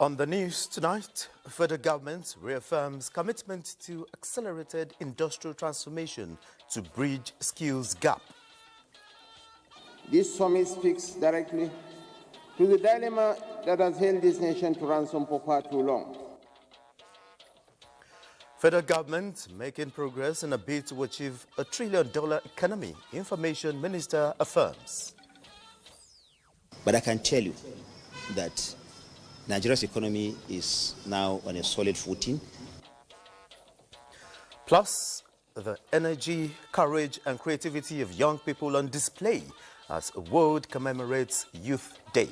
On the news tonight, federal government reaffirms commitment to accelerated industrial transformation to bridge skills gap. This summit speaks directly to the dilemma that has held this nation to ransom for far too long. Federal government making progress in a bid to achieve $1 trillion economy, Information Minister affirms. But I can tell you that Nigeria's economy is now on a solid footing. Plus, the energy, courage and creativity of young people on display as the world commemorates Youth Day.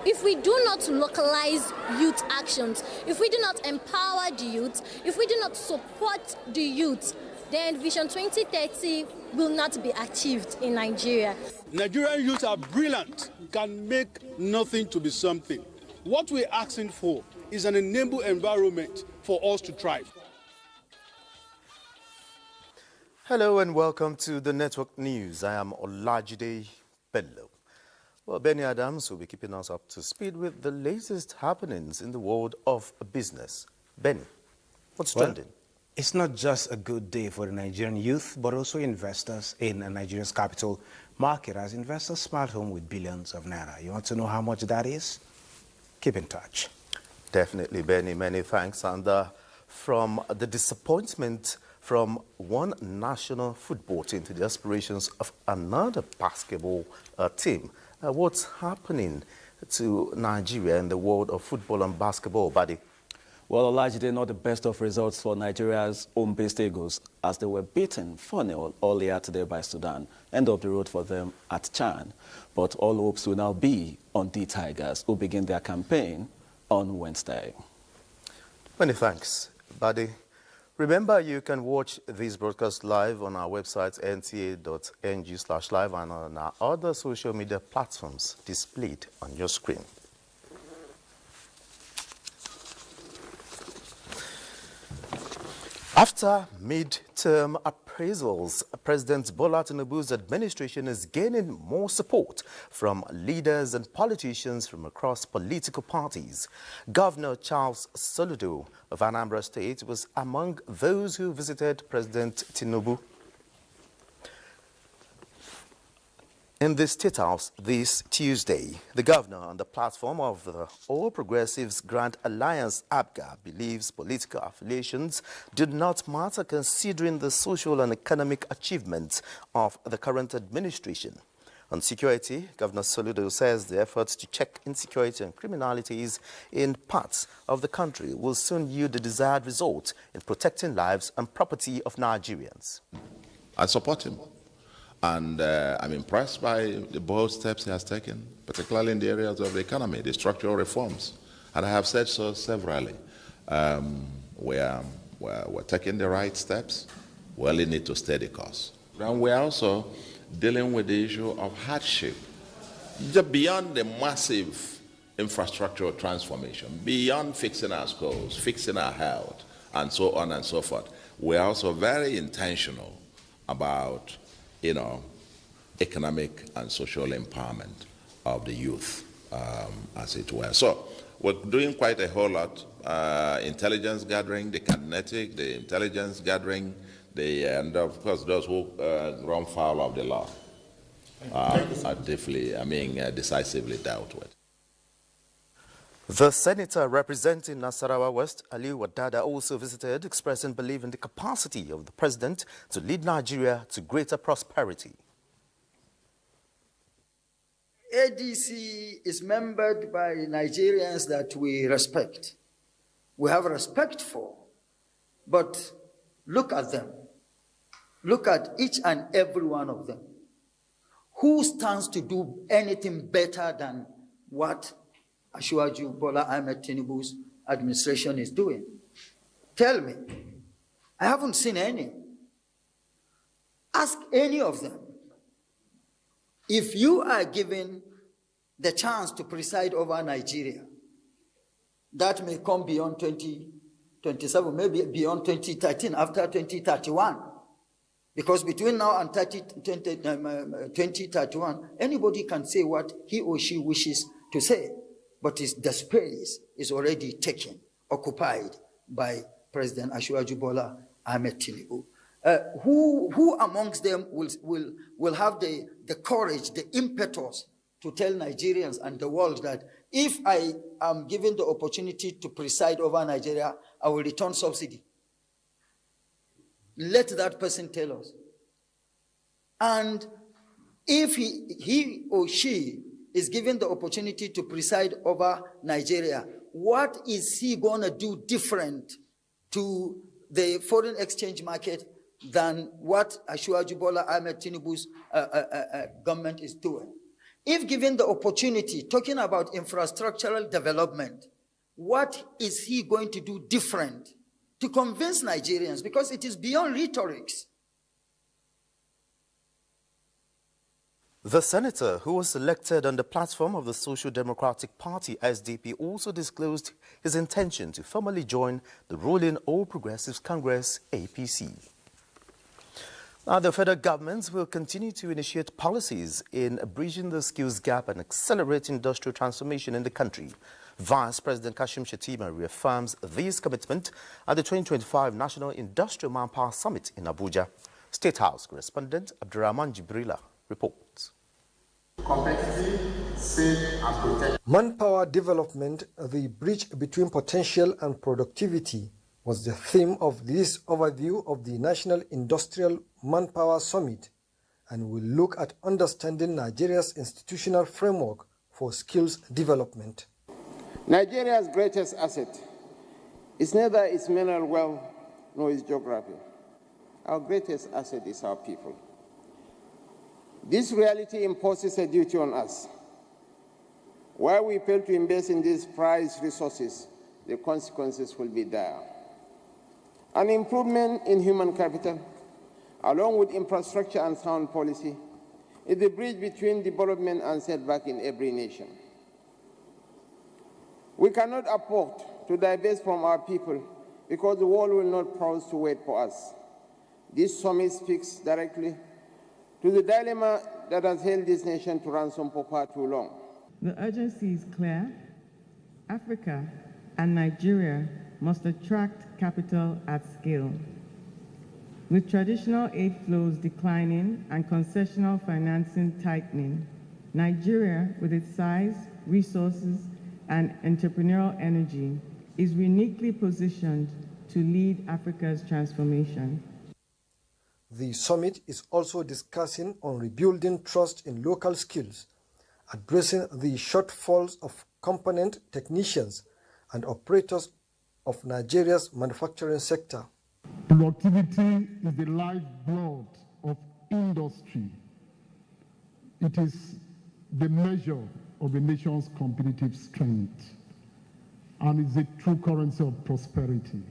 If we do not localize youth actions, if we do not empower the youth, if we do not support the youth, then Vision 2030 will not be achieved in Nigeria. Nigerian youth are brilliant, can make nothing to be something. What we're asking for is an enabled environment for us to thrive. Hello and welcome to the Network News. I am Olajide Bello. Well, Benny Adams will be keeping us up to speed with the latest happenings in the world of business. Benny, what's trending? It's not just a good day for the Nigerian youth, but also investors in Nigeria's capital market as investors smart home with billions of naira. You want to know how much that is? Keep in touch. Definitely, Benny. Many thanks. And from the disappointment from one national football team to the aspirations of another basketball team, what's happening to Nigeria in the world of football and basketball, buddy? Well, largely not the best of results for Nigeria's home-based Eagles as they were beaten 4-0 earlier today by Sudan. End of the road for them at Chan. But all hopes will now be on the Tigers, who begin their campaign on Wednesday. Many thanks, buddy. Remember, you can watch this broadcast live on our website, nta.ng/live, and on our other social media platforms displayed on your screen. After mid-term appraisals, President Bola Tinubu's administration is gaining more support from leaders and politicians from across political parties. Governor Charles Soludo of Anambra State was among those who visited President Tinubu in the State House this Tuesday. The governor, on the platform of the All Progressives Grand Alliance ABGA, believes political affiliations do not matter considering the social and economic achievements of the current administration. On security, Governor Soludo says the efforts to check insecurity and criminalities in parts of the country will soon yield the desired result in protecting lives and property of Nigerians. I support him. And I'm impressed by the bold steps he has taken, particularly in the areas of the economy, the structural reforms. And I have said so severally. We're taking the right steps. We only need to stay the course. And we're also dealing with the issue of hardship. Just beyond the massive infrastructural transformation, beyond fixing our schools, fixing our health, and so on and so forth, we're also very intentional about economic and social empowerment of the youth, as it were. So we're doing quite a whole lot. Intelligence gathering, the kinetic, the intelligence gathering, and of course those who run foul of the law are decisively dealt with. The senator representing Nasarawa West, Aliyu Wadada, also visited, expressing belief in the capacity of the president to lead Nigeria to greater prosperity. ADC is membered by Nigerians that we respect. We have respect for. But look at them. Look at each and every one of them. Who stands to do anything better than what Asiwaju Bola Ahmed Tinubu's administration is doing? Tell me. I haven't seen any. Ask any of them. If you are given the chance to preside over Nigeria, that may come beyond 2027, maybe beyond 2013, after 2031. Because between now and 2031, anybody can say what he or she wishes to say. but the space is already taken, occupied by President Asiwaju Bola Ahmed Tinubu. Who amongst them will have the courage, the impetus to tell Nigerians and the world that if I am given the opportunity to preside over Nigeria, I will return subsidy? Let that person tell us. And if he or she is given the opportunity to preside over Nigeria, what is he going to do different to the foreign exchange market than what Asiwaju Bola Ahmed Tinubu's government is doing? If given the opportunity, talking about infrastructural development, what is he going to do different to convince Nigerians? Because it is beyond rhetorics. The senator, who was elected on the platform of the Social Democratic Party, SDP, also disclosed his intention to formally join the ruling All Progressives Congress, APC. Now, the federal government will continue to initiate policies in bridging the skills gap and accelerating industrial transformation in the country. Vice President Kashim Shettima reaffirms this commitment at the 2025 National Industrial Manpower Summit in Abuja. State House correspondent Abdurrahman Jibrila reports. Competitive, safe and protected. Manpower development, the bridge between potential and productivity, was the theme of this overview of the National Industrial Manpower Summit, and will look at understanding Nigeria's institutional framework for skills development. Nigeria's greatest asset is neither its mineral wealth nor its geography. Our greatest asset is our people. This reality imposes a duty on us. While we fail to invest in these prized resources, the consequences will be dire. An improvement in human capital, along with infrastructure and sound policy, is the bridge between development and setback in every nation. We cannot afford to divest from our people because the world will not pause to wait for us. This summit speaks directly to the dilemma that has held this nation to ransom for far too long. The urgency is clear. Africa and Nigeria must attract capital at scale. With traditional aid flows declining and concessional financing tightening, Nigeria, with its size, resources, and entrepreneurial energy, is uniquely positioned to lead Africa's transformation. The summit is also discussing on rebuilding trust in local skills, addressing the shortfalls of component technicians and operators of Nigeria's manufacturing sector. Productivity is the lifeblood of industry. It is the measure of a nation's competitive strength and is a true currency of prosperity.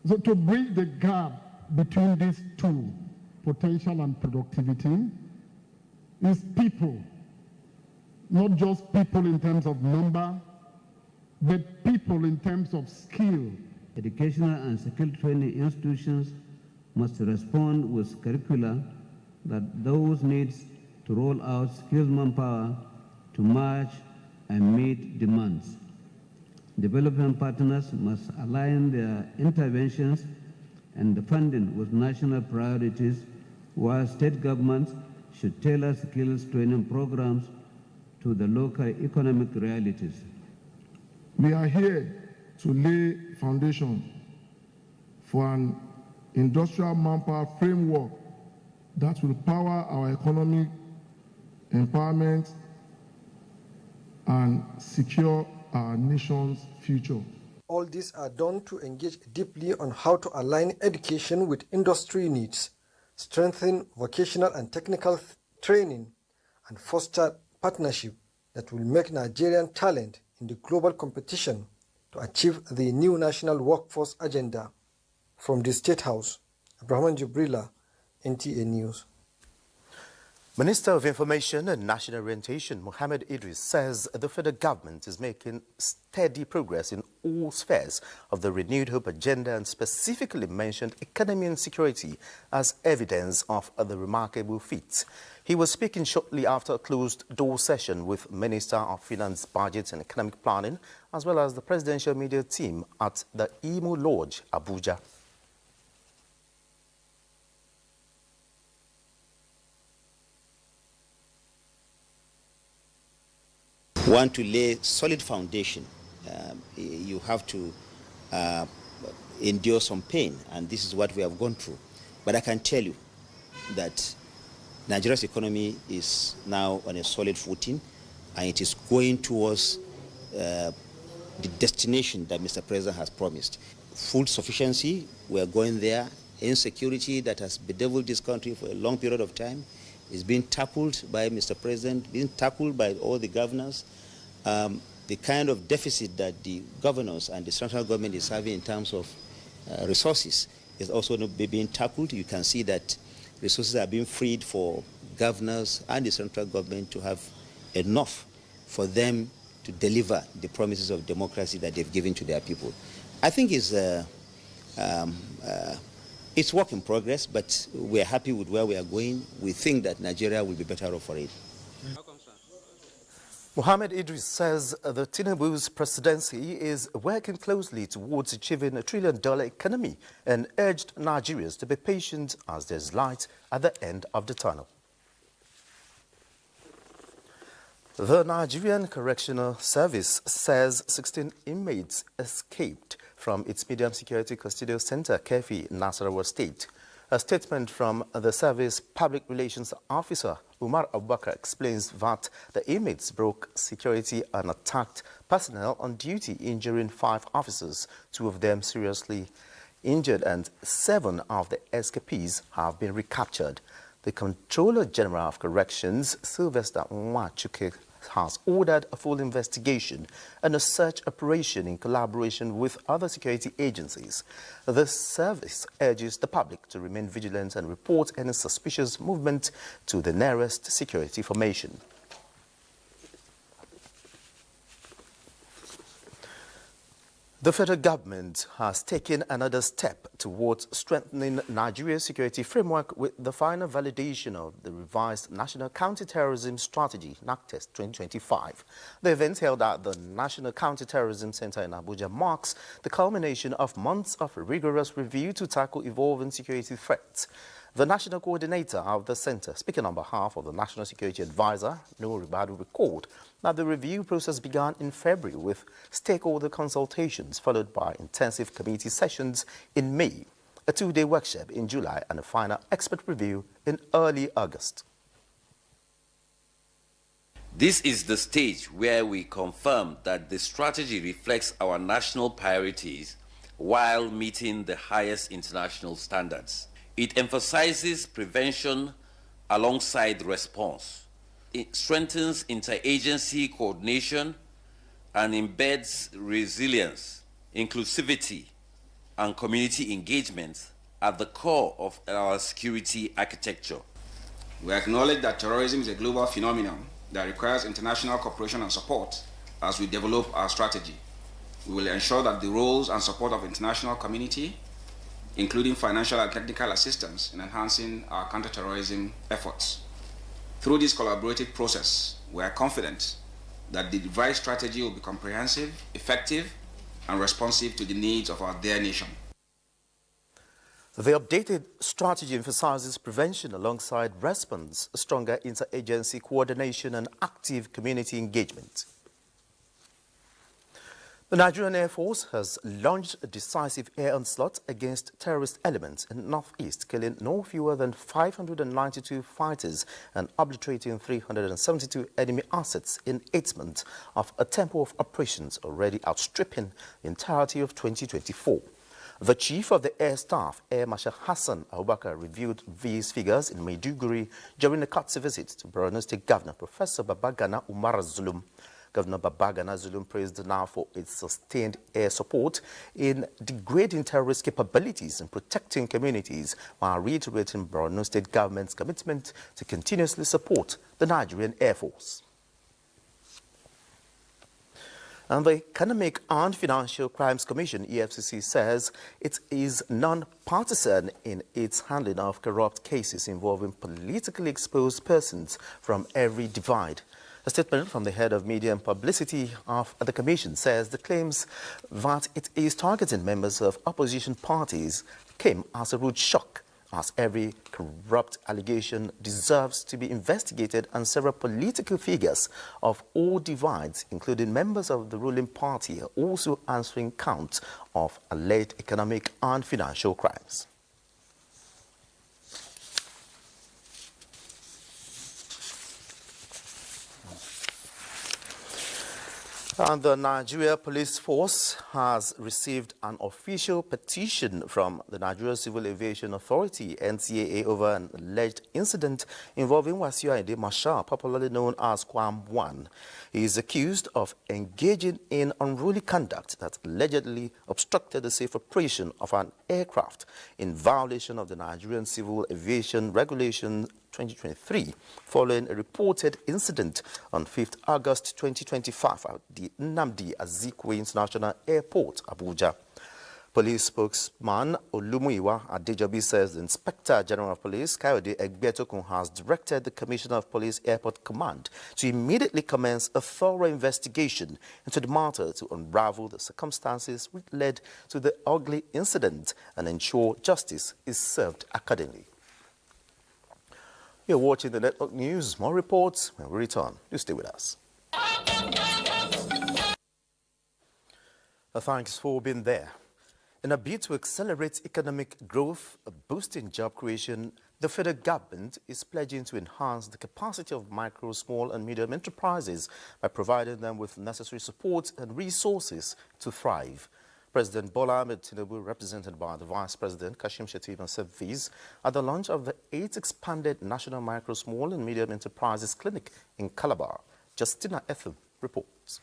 So to bridge the gap between these two, potential and productivity, is people. Not just people in terms of number, but people in terms of skill. Educational and skill training institutions must respond with curricula that those needs to roll out skills manpower to match and meet demands. Development partners must align their interventions and the funding with national priorities, while state governments should tailor skills training programs to the local economic realities. We are here to lay foundation for an industrial manpower framework that will power our economic empowerment and secure our nation's future. All these are done to engage deeply on how to align education with industry needs, strengthen vocational and technical training, and foster partnership that will make Nigerian talent in the global competition to achieve the new national workforce agenda. From the State House, Abdurrahman Jibrila, NTA News. Minister of Information and National Orientation, Mohammed Idris, says the federal government is making steady progress in all spheres of the renewed hope agenda and specifically mentioned economy and security as evidence of the remarkable feats. He was speaking shortly after a closed-door session with Minister of Finance, Budget and Economic Planning, as well as the presidential media team at the Imo Lodge, Abuja. Want to lay solid foundation, you have to endure some pain, and this is what we have gone through. But I can tell you that Nigeria's economy is now on a solid footing, and it is going towards the destination that Mr. President has promised. Food sufficiency, we are going there. Insecurity that has bedeviled this country for a long period of time is being tackled by Mr. President, being tackled by all the governors. The kind of deficit that the governors and the central government is having in terms of resources is also not being tackled. You can see that resources are being freed for governors and the central government to have enough for them to deliver the promises of democracy that they've given to their people. I think it's work in progress, but we're happy with where we are going. We think that Nigeria will be better off for it. Mohammed Idris says the Tinubu's presidency is working closely towards achieving a $1 trillion economy and urged Nigerians to be patient as there's light at the end of the tunnel. The Nigerian Correctional Service says 16 inmates escaped from its medium security custodial center, Kefi, Nasarawa State. A statement from the service public relations officer, Umar Abubakar, explains that the inmates broke security and attacked personnel on duty, injuring 5 officers, 2 of them seriously injured, and 7 of the escapees have been recaptured. The Controller General of Corrections, Sylvester Nwachuke, has ordered a full investigation and a search operation in collaboration with other security agencies. The service urges the public to remain vigilant and report any suspicious movement to the nearest security formation. The federal government has taken another step towards strengthening Nigeria's security framework with the final validation of the revised National Counterterrorism Strategy, NACTES 2025. The event held at the National Counterterrorism Center in Abuja marks the culmination of months of rigorous review to tackle evolving security threats. The national coordinator of the center, speaking on behalf of the National Security Advisor, Noor Ribadu, recalled that the review process began in February with stakeholder consultations followed by intensive committee sessions in May, a 2-day workshop in July, and a final expert review in early August. This is the stage where we confirm that the strategy reflects our national priorities while meeting the highest international standards. It emphasizes prevention alongside response. It strengthens interagency coordination and embeds resilience, inclusivity, and community engagement at the core of our security architecture. We acknowledge that terrorism is a global phenomenon that requires international cooperation and support as we develop our strategy. We will ensure that the roles and support of international community, including financial and technical assistance in enhancing our counterterrorism efforts. Through this collaborative process, we are confident that the revised strategy will be comprehensive, effective, and responsive to the needs of our dear nation. The updated strategy emphasizes prevention alongside response, stronger interagency coordination, and active community engagement. The Nigerian Air Force has launched a decisive air onslaught against terrorist elements in the northeast, killing no fewer than 592 fighters and obliterating 372 enemy assets in 8 months of a tempo of operations already outstripping the entirety of 2024. The Chief of the Air Staff, Air Marshal Hassan Abubakar, reviewed these figures in Maiduguri during a courtesy visit to Borno State Governor Professor Babagana Umar Zulum. Governor Babagana Zulum praised the NAV for its sustained air support in degrading terrorist capabilities and protecting communities, while reiterating Borno State government's commitment to continuously support the Nigerian Air Force. And the Economic and Financial Crimes Commission, EFCC, says it is non-partisan in its handling of corrupt cases involving politically exposed persons from every divide. A statement from the head of media and publicity of the commission says the claims that it is targeting members of opposition parties came as a rude shock, as every corrupt allegation deserves to be investigated, and several political figures of all divides, including members of the ruling party, are also answering counts of alleged economic and financial crimes. And the Nigeria Police Force has received an official petition from the Nigeria Civil Aviation Authority, NTA, over an alleged incident involving Wasiu Ayinde Marshal, popularly known as Kwam 1. He is accused of engaging in unruly conduct that allegedly obstructed the safe operation of an aircraft in violation of the Nigerian Civil Aviation Regulation 2023, following a reported incident on 5th August 2025 at the Nnamdi Azikiwe International Airport, Abuja. Police spokesman Olumuyiwa Adejobi says the Inspector General of Police, Kayode Egbetokun, has directed the Commissioner of Police Airport Command to immediately commence a thorough investigation into the matter to unravel the circumstances which led to the ugly incident and ensure justice is served accordingly. You're watching the Network News. More reports when we return. You stay with us. Thanks for being there. In a bid to accelerate economic growth, boosting job creation, the federal government is pledging to enhance the capacity of micro, small and medium enterprises by providing them with necessary support and resources to thrive. President Bola Ahmed Tinubu, represented by the Vice President Kashim Shettima, said these at the launch of the 8th expanded National Micro, Small and Medium Enterprises Clinic in Calabar. Justina Etham reports.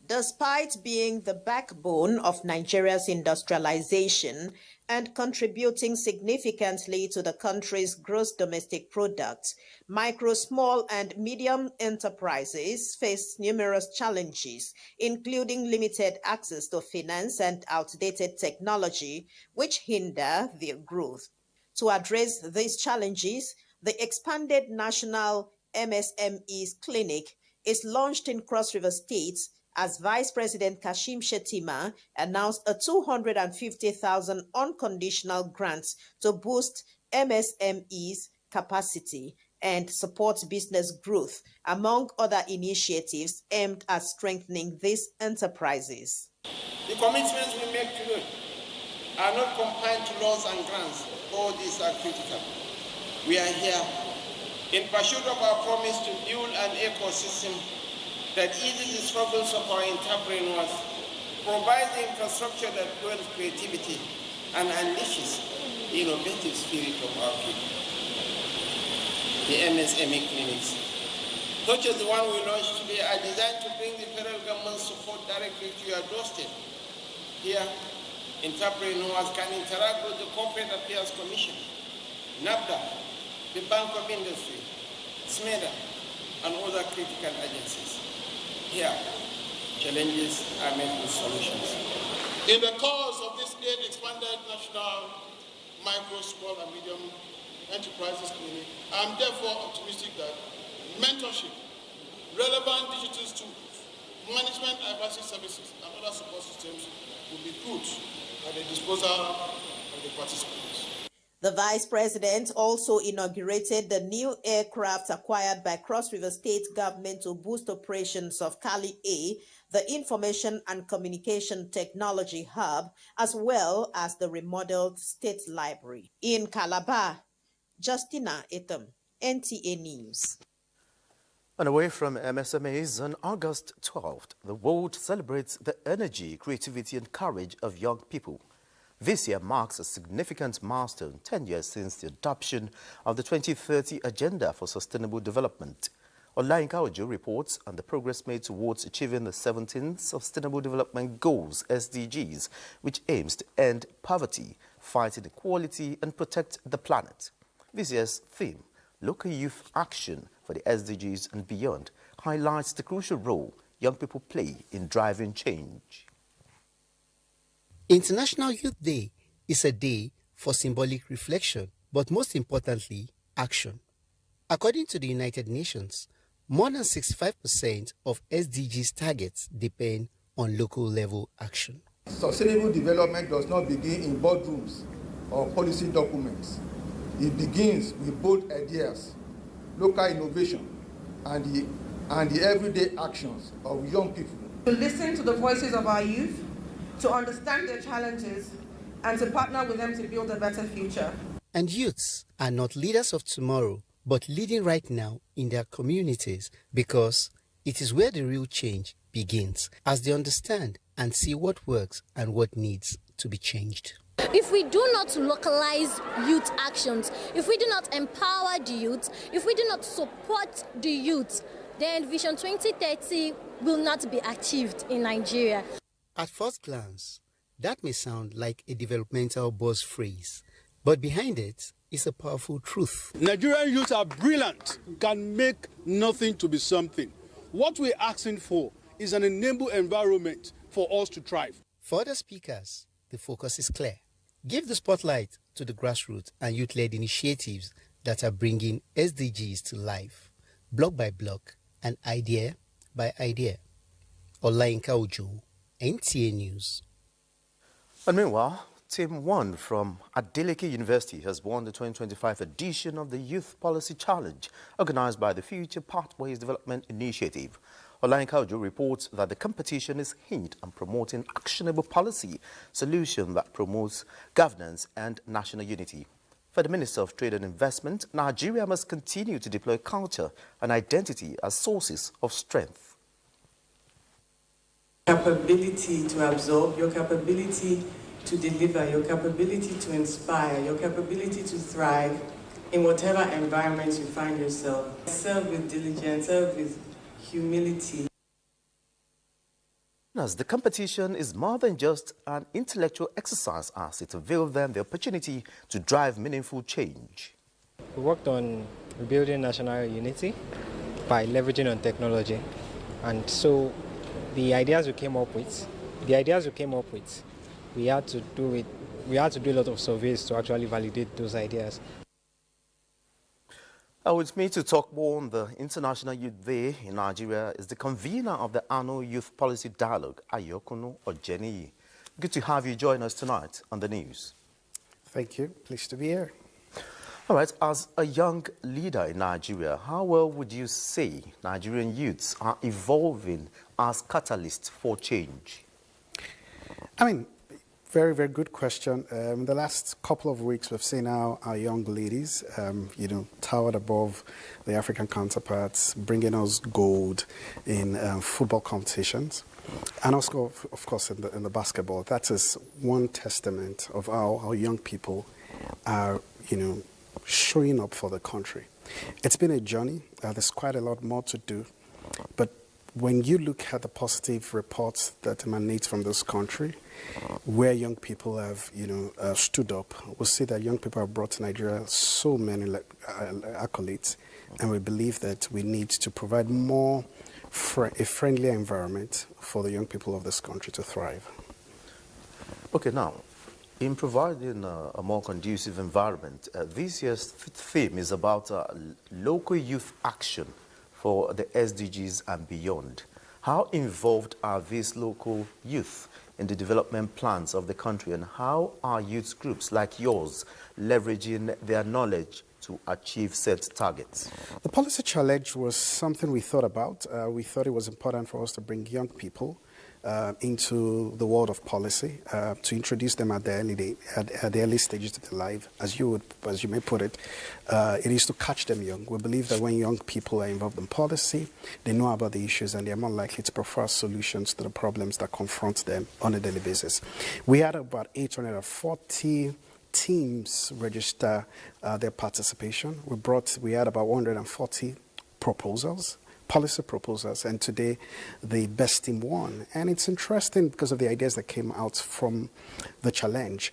Despite being the backbone of Nigeria's industrialization and contributing significantly to the country's gross domestic product, micro, small, and medium enterprises face numerous challenges, including limited access to finance and outdated technology, which hinder their growth. To address these challenges, the expanded National MSMEs Clinic is launched in Cross River State as Vice President Kashim Shettima announced a 250,000 unconditional grant to boost MSMEs capacity and support business growth, among other initiatives aimed at strengthening these enterprises. The commitments we make today are not confined to laws and grants. All these are critical. We are here in pursuit of our promise to build an ecosystem that eases the struggles of our entrepreneurs, provides the infrastructure that builds creativity, and unleashes the innovative spirit of our people. The MSME clinics, such as the one we launched today, are designed to bring the federal government's support directly to your doorstep. Here, entrepreneurs can interact with the Corporate Affairs Commission, NAFDA, the Bank of Industry, SMEDA, and other critical agencies. Here, challenges are met with solutions. In the course of this 8th expanded National Micro, Small and Medium Enterprises Clinic, I am therefore optimistic that mentorship, relevant digital tools, management advisory services, and other support systems will be put at the disposal of the participants. The Vice President also inaugurated the new aircraft acquired by Cross River State government to boost operations of Cali A, the Information and Communication Technology Hub, as well as the remodeled State Library. In Calabar, Justina Etham, NTA News. And away from MSMEs, on August 12th, the world celebrates the energy, creativity and courage of young people. This year marks a significant milestone, 10 years since the adoption of the 2030 Agenda for Sustainable Development. Olayinka Ojo reports on the progress made towards achieving the 17 Sustainable Development Goals, SDGs, which aims to end poverty, fight inequality and protect the planet. This year's theme, Local Youth Action for the SDGs and Beyond, highlights the crucial role young people play in driving change. International Youth Day is a day for symbolic reflection, but most importantly, action. According to the United Nations, more than 65% of SDGs targets depend on local level action. Sustainable development does not begin in boardrooms or policy documents. It begins with bold ideas, local innovation, and the everyday actions of young people. To listen to the voices of our youth, to understand their challenges, and to partner with them to build a better future. And youths are not leaders of tomorrow, but leading right now in their communities, because it is where the real change begins, as they understand and see what works and what needs to be changed. If we do not localize youth actions, if we do not empower the youth, if we do not support the youth, then Vision 2030 will not be achieved in Nigeria. At first glance, that may sound like a developmental buzz phrase, but behind it is a powerful truth. Nigerian youth are brilliant, can make nothing to be something. What we're asking for is an enable environment for us to thrive. For the speakers, the focus is clear. Give the spotlight to the grassroots and youth-led initiatives that are bringing SDGs to life, block by block and idea by idea. Olayinka Ojo, NTA News. And meanwhile, Team 1 from Adeleke University has won the 2025 edition of the Youth Policy Challenge, organized by the Future Pathways Development Initiative. Olayinka Ojo reports that the competition is hinged on promoting actionable policy solution that promotes governance and national unity. For the Minister of Trade and Investment, Nigeria must continue to deploy culture and identity as sources of strength. Capability to absorb, your capability to deliver, your capability to inspire, your capability to thrive in whatever environment you find yourself. Serve with diligence, serve with humility. As the competition is more than just an intellectual exercise, as it avails them the opportunity to drive meaningful change. We worked on rebuilding national unity by leveraging on technology, and so the ideas we came up with, we had to do a lot of surveys to actually validate those ideas. With me to talk more on the International Youth Day in Nigeria is the convener of the annual Youth Policy Dialogue, Ayokunu Ojeniyi. Good to have you join us tonight on the news. Thank you. Pleased to be here. All right, as a young leader in Nigeria, how well would you say Nigerian youths are evolving as catalysts for change? I mean, very, very good question. The last couple of weeks, we've seen how our young ladies, towered above the African counterparts, bringing us gold in football competitions. And also, of course, in the basketball. That is one testament of how our young people are, showing up for the country. It's been a journey. There's quite a lot more to do. But when you look at the positive reports that emanate from this country, where young people have, stood up, we'll see that young people have brought to Nigeria so many accolades, and we believe that we need to provide more a friendlier environment for the young people of this country to thrive. Okay, now, in providing a more conducive environment, this year's theme is about local youth action for the SDGs and beyond. How involved are these local youth in the development plans of the country, and how are youth groups like yours leveraging their knowledge to achieve set targets? The policy challenge was something we thought about. We thought it was important for us to bring young people into the world of policy, to introduce them at the early stages of their life. As you may put it, it is to catch them young. We believe that when young people are involved in policy, they know about the issues and they are more likely to prefer solutions to the problems that confront them on a daily basis. We had about 840 teams register their participation. We had about 140 proposals policy proposals, and today the best team won. And it's interesting because of the ideas that came out from the challenge.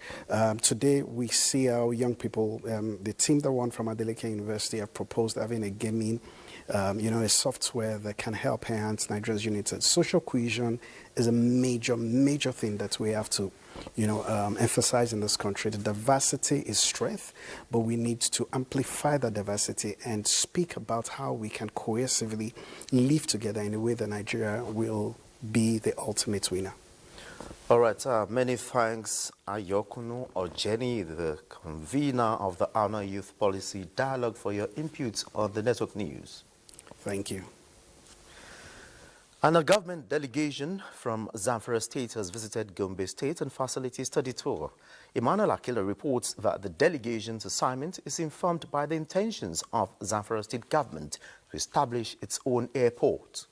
Today we see our young people, the team that won from Adeleke University have proposed having a gaming, a software that can help enhance Nigeria's unity. Social cohesion is a major, major thing that we have to emphasize in this country. The diversity is strength, but we need to amplify the diversity and speak about how we can cohesively live together in a way that Nigeria will be the ultimate winner. All right, many thanks, Ayokunu Ojeni, the convener of the Honor Youth Policy Dialogue, for your inputs on the network news. Thank you. And a government delegation from Zamfara State has visited Gombe State and facility study tour. Emmanuel Akila reports that the delegation's assignment is informed by the intentions of Zamfara State government to establish its own airport.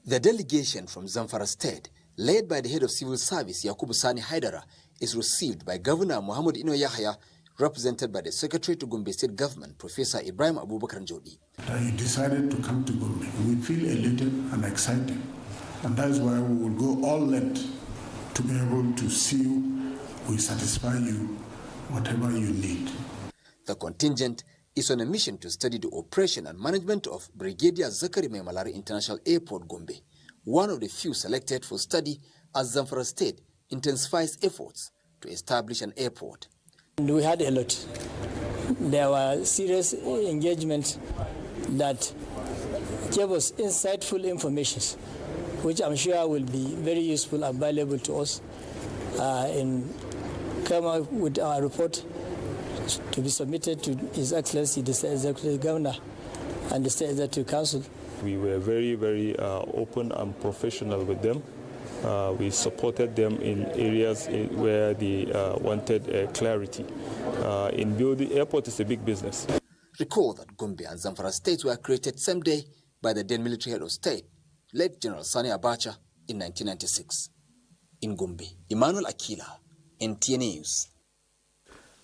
The delegation from Zamfara State, led by the head of civil service, Yakubu Sani Haidara, is received by Governor Muhammad Ino Yahya, represented by the Secretary to Gombe State Government, Professor Ibrahim Abubakar Njodi. You decided to come to Gombe. We feel elated and excited, and that is why we will go all length to be able to see you, we satisfy you, whatever you need. The contingent is on a mission to study the operation and management of Brigadier Zakari Malari International Airport, Gombe, one of the few selected for study as Zamfara State intensifies efforts to establish an airport. We had a lot. There were serious engagements that gave us insightful information, which I'm sure will be very useful and valuable to us in coming up with our report to be submitted to His Excellency, the State Executive Governor and the State Executive Council. We were very, very open and professional with them. We supported them in areas where they wanted clarity. In building airport is a big business. Recall that Gombe and Zamfara states were created same day by the then military head of state, late General Sani Abacha, in 1996. In Gombe, Emmanuel Akila, NTA News.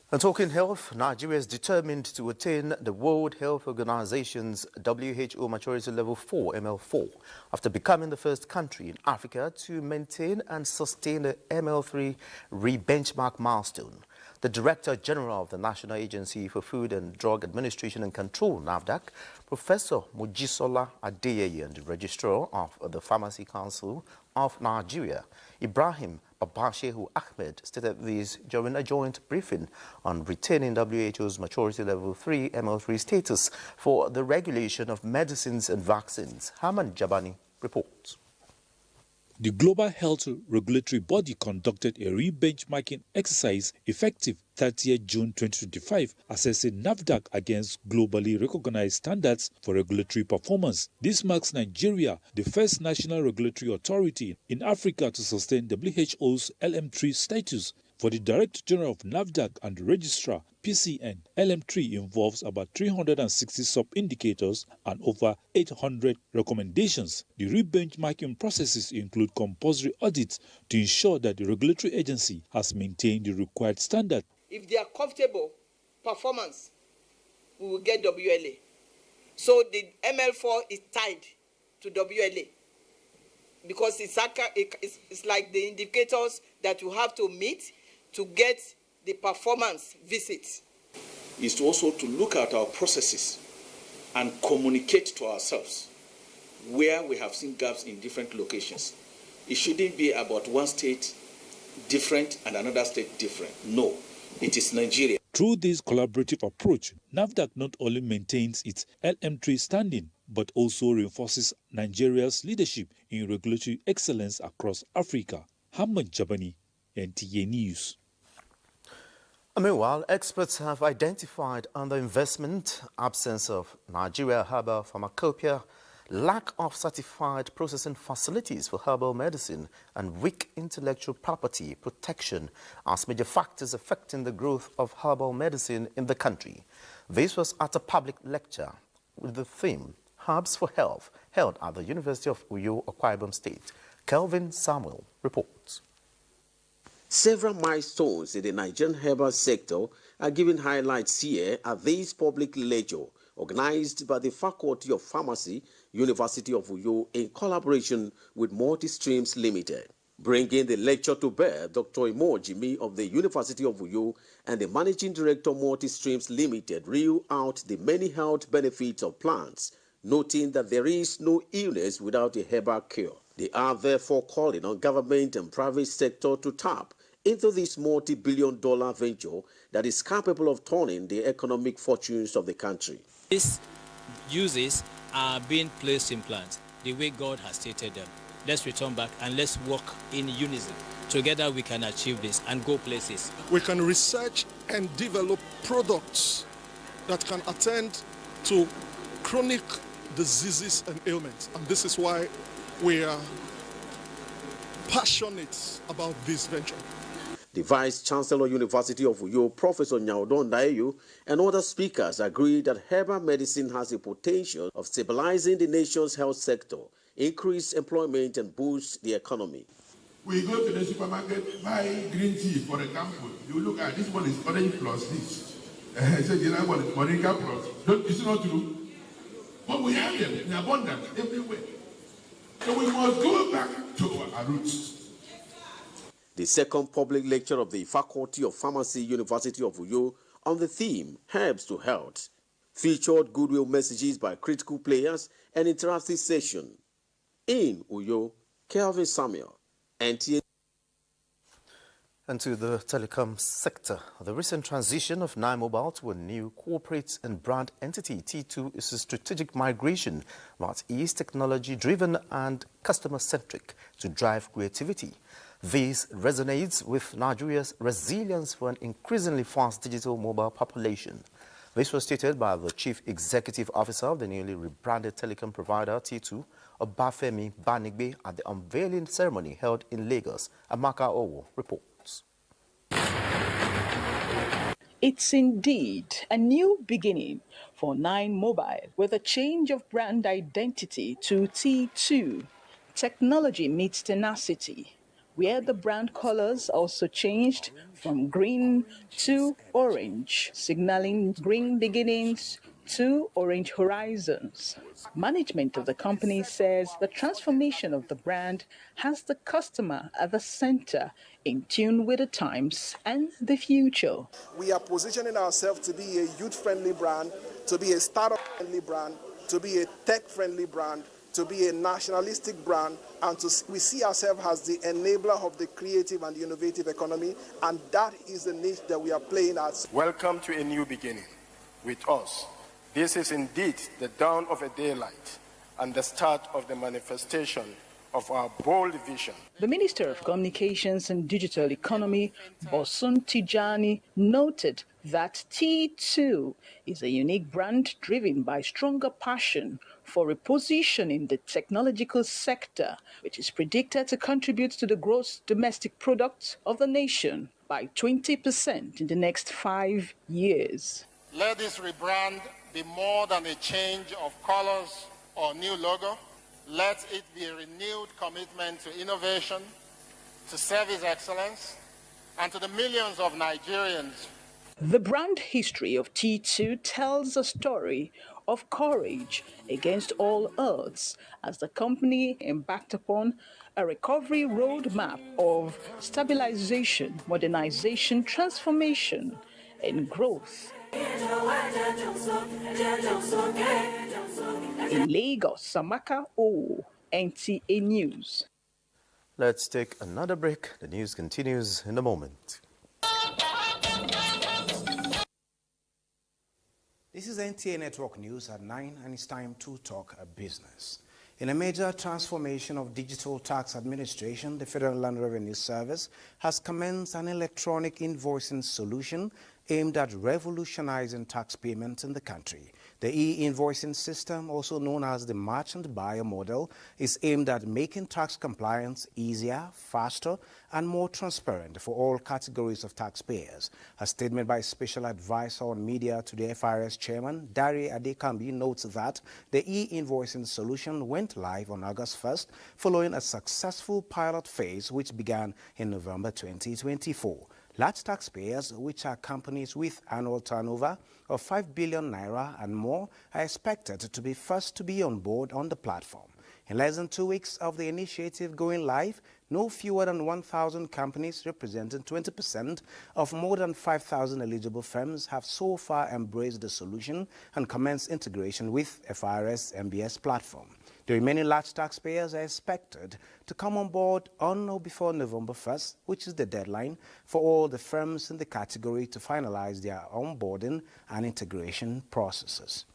And talking health, Nigeria is determined to attain the World Health Organization's WHO Maturity Level 4, ML4, after becoming the first country in Africa to maintain and sustain the ML3 re-benchmark milestone. The Director General of the National Agency for Food and Drug Administration and Control, NAFDAC, Professor Mojisola Adeyeye, and the Registrar of the Pharmacy Council of Nigeria, Ibrahim Babashehu Ahmed, stated this during a joint briefing on retaining WHO's Maturity Level 3 ML3 status for the regulation of medicines and vaccines. Haman Jabani reports. The Global Health Regulatory Body conducted a re-benchmarking exercise effective 30th June 2025, assessing NAFDAC against globally recognized standards for regulatory performance. This marks Nigeria, the first national regulatory authority in Africa to sustain WHO's LM3 status. For the Director General of NAFDAC and the Registrar, PCN, LM3 involves about 360 sub-indicators and over 800 recommendations. The re-benchmarking processes include compulsory audits to ensure that the regulatory agency has maintained the required standard. If they are comfortable performance, we will get WLA. So the ML4 is tied to WLA because it's like the indicators that you have to meet to get the performance visits. Is to also to look at our processes and communicate to ourselves where we have seen gaps in different locations. It shouldn't be about one state different and another state different. No, it is Nigeria. Through this collaborative approach, NAFDAC not only maintains its LM3 standing, but also reinforces Nigeria's leadership in regulatory excellence across Africa. Hamad Jabani, NTA News. Meanwhile, experts have identified underinvestment, absence of Nigeria herbal pharmacopoeia, lack of certified processing facilities for herbal medicine, and weak intellectual property protection as major factors affecting the growth of herbal medicine in the country. This was at a public lecture with the theme Herbs for Health, held at the University of Uyo, Akwa Ibom State. Kelvin Samuel reports. Several milestones in the Nigerian herbal sector are given highlights here at this public lecture organized by the Faculty of Pharmacy, University of Uyo, in collaboration with Multi-Streams Limited. Bringing the lecture to bear, Dr. Imo Jimmy of the University of Uyo and the Managing Director Multi-Streams Limited reel out the many health benefits of plants, noting that there is no illness without a herbal cure. They are therefore calling on government and private sector to tap into this multi-billion-dollar venture that is capable of turning the economic fortunes of the country. These uses are being placed in plants the way God has stated them. Let's return back and let's work in unison. Together we can achieve this and go places. We can research and develop products that can attend to chronic diseases and ailments. And this is why we are passionate about this venture. The Vice Chancellor, University of Uyo, Professor Nyaudon Daeyu, and other speakers agreed that herbal medicine has a potential of stabilizing the nation's health sector, increase employment, and boost the economy. We go to the supermarket, buy green tea, for example. You look at this one is orange plus this. So the other one is moringa plus. Don't, it's not true. But we have them in abundance everywhere. So we must go back to our roots. The second public lecture of the Faculty of Pharmacy, University of Uyo, on the theme Herbs to Health featured goodwill messages by critical players and interactive session. In Uyo, Kelvin Samuel, NTA. And to the telecom sector, the recent transition of Nine Mobile to a new corporate and brand entity, T2, is a strategic migration that is technology-driven and customer-centric to drive creativity. This resonates with Nigeria's resilience for an increasingly fast digital mobile population. This was stated by the Chief Executive Officer of the newly rebranded telecom provider, T2, Obafemi Banigbe, at the unveiling ceremony held in Lagos. Amaka Owo reports. It's indeed a new beginning for Nine Mobile with a change of brand identity to T2. Technology meets tenacity, where the brand colors also changed from green to orange, signaling green beginnings to orange horizons. Management of the company says the transformation of the brand has the customer at the center, in tune with the times and the future. We are positioning ourselves to be a youth-friendly brand, to be a startup-friendly brand, to be a tech-friendly brand, to be a nationalistic brand, and we see ourselves as the enabler of the creative and the innovative economy, and that is the niche that we are playing at. Welcome to a new beginning with us. This is indeed the dawn of a daylight and the start of the manifestation of our bold vision. The Minister of Communications and Digital Economy, Bosun Tijani, noted that T2 is a unique brand driven by stronger passion for repositioning the technological sector, which is predicted to contribute to the gross domestic product of the nation by 20% in the next 5 years. Let this rebrand be more than a change of colors or new logo. Let it be a renewed commitment to innovation, to service excellence, and to the millions of Nigerians. The brand history of T2 tells a story of courage against all odds as the company embarked upon a recovery roadmap of stabilization, modernization, transformation, and growth. In Lagos, Samaka O, NTA News. Let's take another break. The news continues in a moment. This is NTA Network News at 9, and it's time to talk business. In a major transformation of digital tax administration, the Federal Land Revenue Service has commenced an electronic invoicing solution aimed at revolutionizing tax payments in the country. The e-invoicing system, also known as the merchant buyer model, is aimed at making tax compliance easier, faster, and more transparent for all categories of taxpayers. A statement by Special Advisor on Media to the FRS Chairman, Dari Adekambi, notes that the e-invoicing solution went live on August 1st, following a successful pilot phase which began in November 2024. Large taxpayers, which are companies with annual turnover of 5 billion naira and more, are expected to be first to be on board on the platform. In less than 2 weeks of the initiative going live, no fewer than 1,000 companies representing 20% of more than 5,000 eligible firms have so far embraced the solution and commenced integration with FRS MBS platform. The remaining large taxpayers are expected to come on board on or before November 1st, which is the deadline for all the firms in the category to finalize their onboarding and integration processes.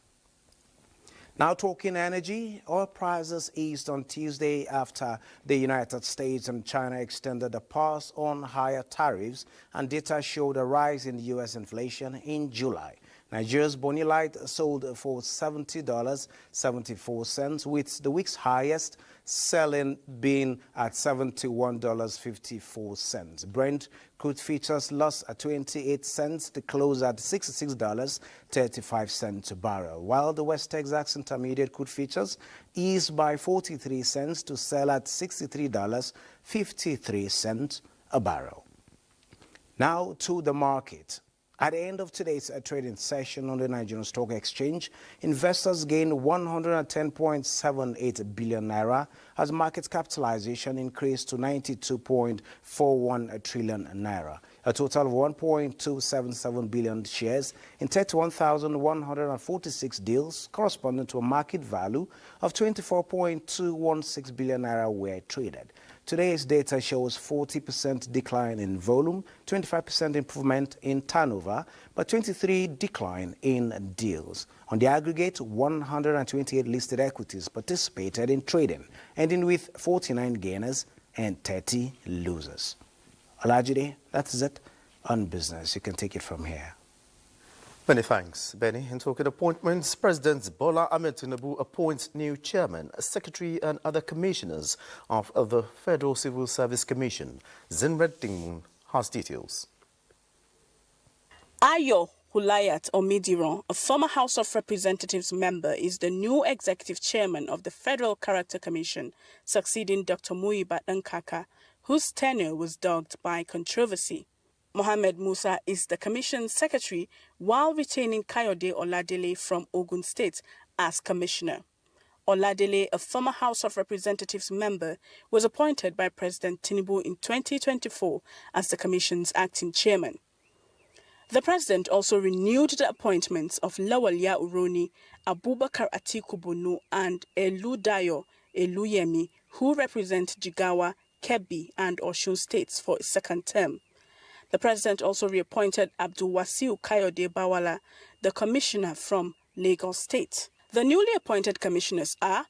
Now talking energy, oil prices eased on Tuesday after the United States and China extended a pause on higher tariffs, and data showed a rise in U.S. inflation in July. Nigeria's Bonny Light sold for $70.74, with the week's highest selling being at $71.54. Brent crude futures lost at 28 cents to close at $66.35 a barrel, while the West Texas Intermediate crude futures eased by 43 cents to sell at $63.53 a barrel. Now to the market. At the end of today's trading session on the Nigerian Stock Exchange, investors gained 110.78 billion naira as market capitalization increased to 92.41 trillion naira. A total of 1.277 billion shares in 31,146 deals, corresponding to a market value of 24.216 billion naira, were traded. Today's data shows 40% decline in volume, 25% improvement in turnover, but 23% decline in deals. On the aggregate, 128 listed equities participated in trading, ending with 49 gainers and 30 losers. Alajide, that's it on business. You can take it from here. Many thanks, Benny. In talking appointments, President Bola Ahmed Tinubu appoints new chairman, secretary and other commissioners of the Federal Civil Service Commission. Zinred Dingmun has details. Ayo Hulayat Omidiron, a former House of Representatives member, is the new executive chairman of the Federal Character Commission, succeeding Dr. Muyibat Nkaka, whose tenure was dogged by controversy. Mohammed Musa is the Commission's secretary, while retaining Kayode Oladele from Ogun State as commissioner. Oladele, a former House of Representatives member, was appointed by President Tinubu in 2024 as the Commission's acting chairman. The president also renewed the appointments of Lawalia Uroni, Abubakar Atiku Bunu, and Eludayo Eluyemi, who represent Jigawa, Kebbi, and Osun states for a second term. The president also reappointed Abdul Wasiu Kayode Bawala, the commissioner from Lagos State. The newly appointed commissioners are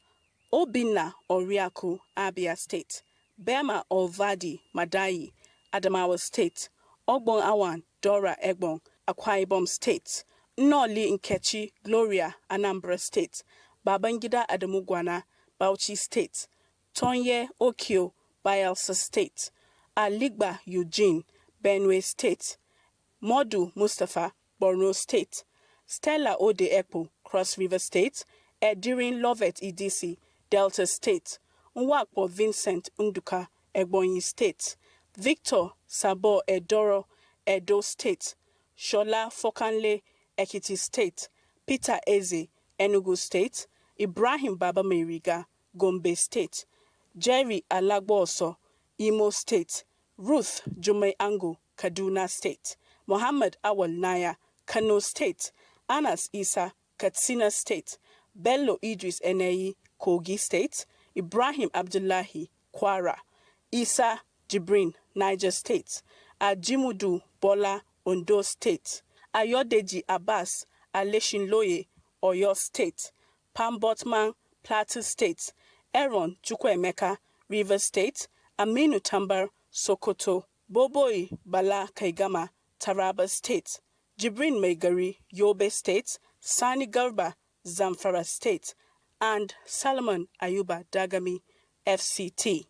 Obinna Oriaku, Abia State, Bema Olvadi, Madai, Adamawa State, Ogbon Awan, Dora Egbon, Akwa Ibom State, Nnoli Nkechi, Gloria, Anambra State, Babangida Adamugwana, Bauchi State, Tonye Okio, Bayelsa State, Aligba Eugene, Benue State, Modu Mustafa, Borno State, Stella Ode Ekpo, Cross River State, Edirin Lovet Idisi, Delta State, Nwakpo Vincent Unduka, Ebonyi State, Victor Sabo Edoro, Edo State, Shola Fokanle, Ekiti State, Peter Eze, Enugu State, Ibrahim Baba Meriga, Gombe State, Jerry Alagboso, Imo State, Ruth Jume Angu, Kaduna State, Muhammad Awal Naya, Kano State, Anas Isa, Katsina State, Bello Idris Eneyi, Kogi State, Ibrahim Abdullahi, Kwara, Isa Jibrin, Niger State, Ajimudu Bola, Ondo State, Ayodeji Abbas, Aleshinloye, Oyo State, Pam Botman, Plateau State, Aaron Chukwuemeka, River State, Aminu Tambar, Sokoto, Boboi Bala Kaigama, Taraba State, Jibrin Megari, Yobe State, Sani Garba, Zamfara State, and Salomon Ayuba Dagami, FCT.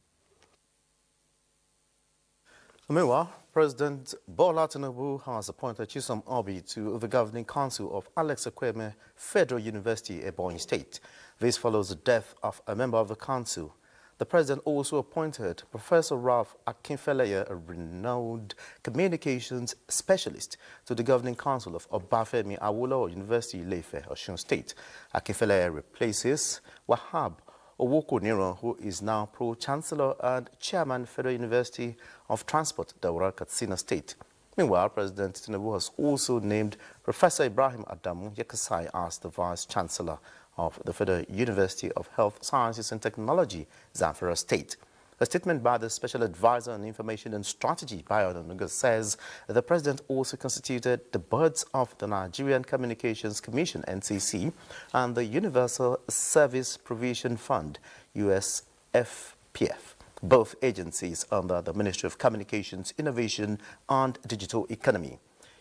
Meanwhile, President Bola Tinubu has appointed Chisom Obi to the Governing Council of Alex Ekweme Federal University, Ebonyi State. This follows the death of a member of the council. The president also appointed Professor Ralph Akinfeleye, a renowned communications specialist, to the governing council of Obafemi Awolowo University, Ile-Ife, Osun State. Akinfeleye replaces Wahab Owokoniro, who is now Pro-Chancellor and Chairman, Federal University of Transport, Daura, Katsina State. Meanwhile, President Tinubu has also named Professor Ibrahim Adamu Yekasai as the Vice-Chancellor of the Federal University of Health Sciences and Technology, Zamfara State. A statement by the Special Advisor on Information and Strategy, Bayo Onanuga, says the President also constituted the boards of the Nigerian Communications Commission, NCC, and the Universal Service Provision Fund, USFPF, both agencies under the Ministry of Communications, Innovation and Digital Economy.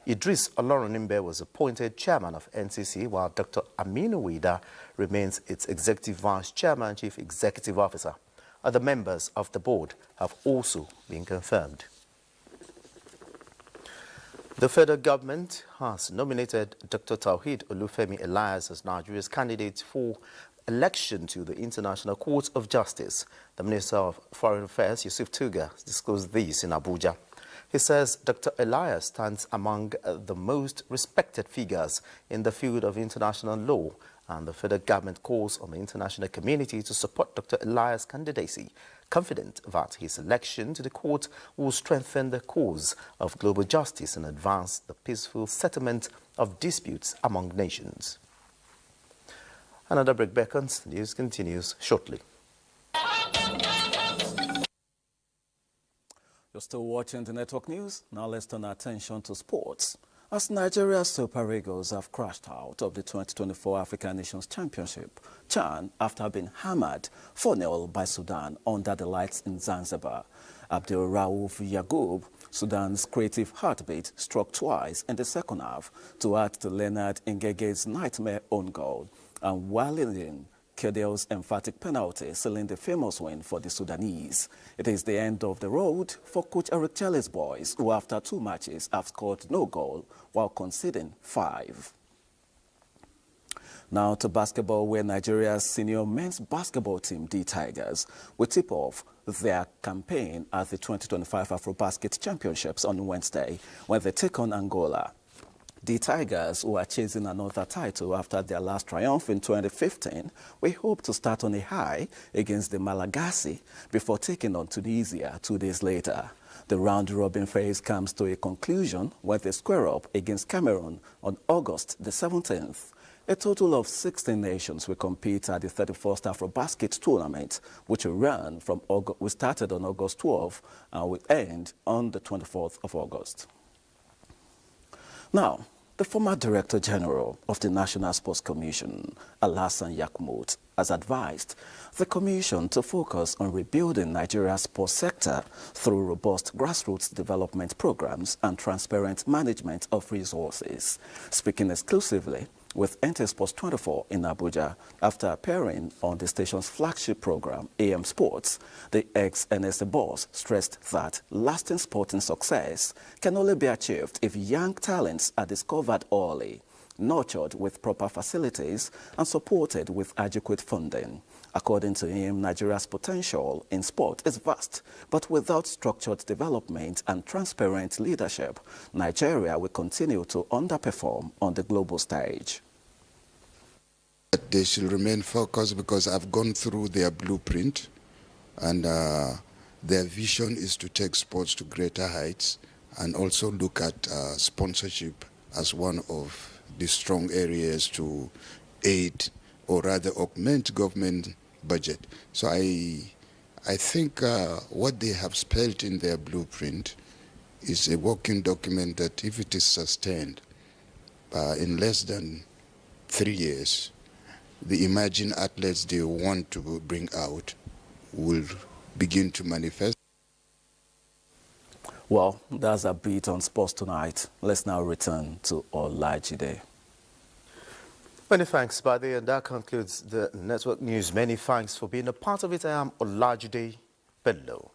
Idris Oloronimbe was appointed chairman of NCC, while Dr. Aminu Wida remains its executive vice chairman and chief executive officer. Other members of the board have also been confirmed. The federal government has nominated Dr. Tawhid Olufemi Elias as Nigeria's candidate for election to the International Court of Justice. The Minister of Foreign Affairs, Yusuf Tuga, disclosed this in Abuja. He says Dr. Elias stands among the most respected figures in the field of international law, and the federal government calls on the international community to support Dr. Elias' candidacy, confident that his election to the court will strengthen the cause of global justice and advance the peaceful settlement of disputes among nations. Another break beckons. The news continues shortly. You're still watching the network news. Now let's turn our attention to sports. As Nigeria's Super Eagles have crashed out of the 2024 African Nations Championship, CHAN, after being hammered 4-0 by Sudan under the lights in Zanzibar. Abdul Rauf Yagoub, Sudan's creative heartbeat, struck twice in the second half to add to Leonard Ngege's nightmare own goal, and Walidin Kedel's emphatic penalty, sealing the famous win for the Sudanese. It is the end of the road for coach Eric Charles' boys, who after 2 matches have scored no goal while conceding 5. Now to basketball, where Nigeria's senior men's basketball team, the Tigers, will tip off their campaign at the 2025 AfroBasket Championships on Wednesday, when they take on Angola. The Tigers, who are chasing another title after their last triumph in 2015, we hope to start on a high against the Malagasy before taking on Tunisia 2 days later. The round-robin phase comes to a conclusion when they square up against Cameroon on August the 17th. A total of 16 nations will compete at the 31st AfroBasket tournament, which will run from we started on August 12 and will end on the 24th of August. Now, the former Director General of the National Sports Commission, Alhassan Yakmout, has advised the Commission to focus on rebuilding Nigeria's sports sector through robust grassroots development programs and transparent management of resources. Speaking exclusively with NTA Sports 24 in Abuja after appearing on the station's flagship program, AM Sports, the ex-NSA boss stressed that lasting sporting success can only be achieved if young talents are discovered early, nurtured with proper facilities, and supported with adequate funding. According to him, Nigeria's potential in sport is vast, but without structured development and transparent leadership, Nigeria will continue to underperform on the global stage. They should remain focused because I've gone through their blueprint, and their vision is to take sports to greater heights and also look at sponsorship as one of the strong areas to aid or rather augment government budget. So I think what they have spelled in their blueprint is a working document that if it is sustained in less than 3 years, the emerging athletes they want to bring out will begin to manifest. Well, that's a bit on sports tonight. Let's now return to Olajide. Many thanks, Bade, and that concludes the network news. Many thanks for being a part of it. I am Olajide Bello.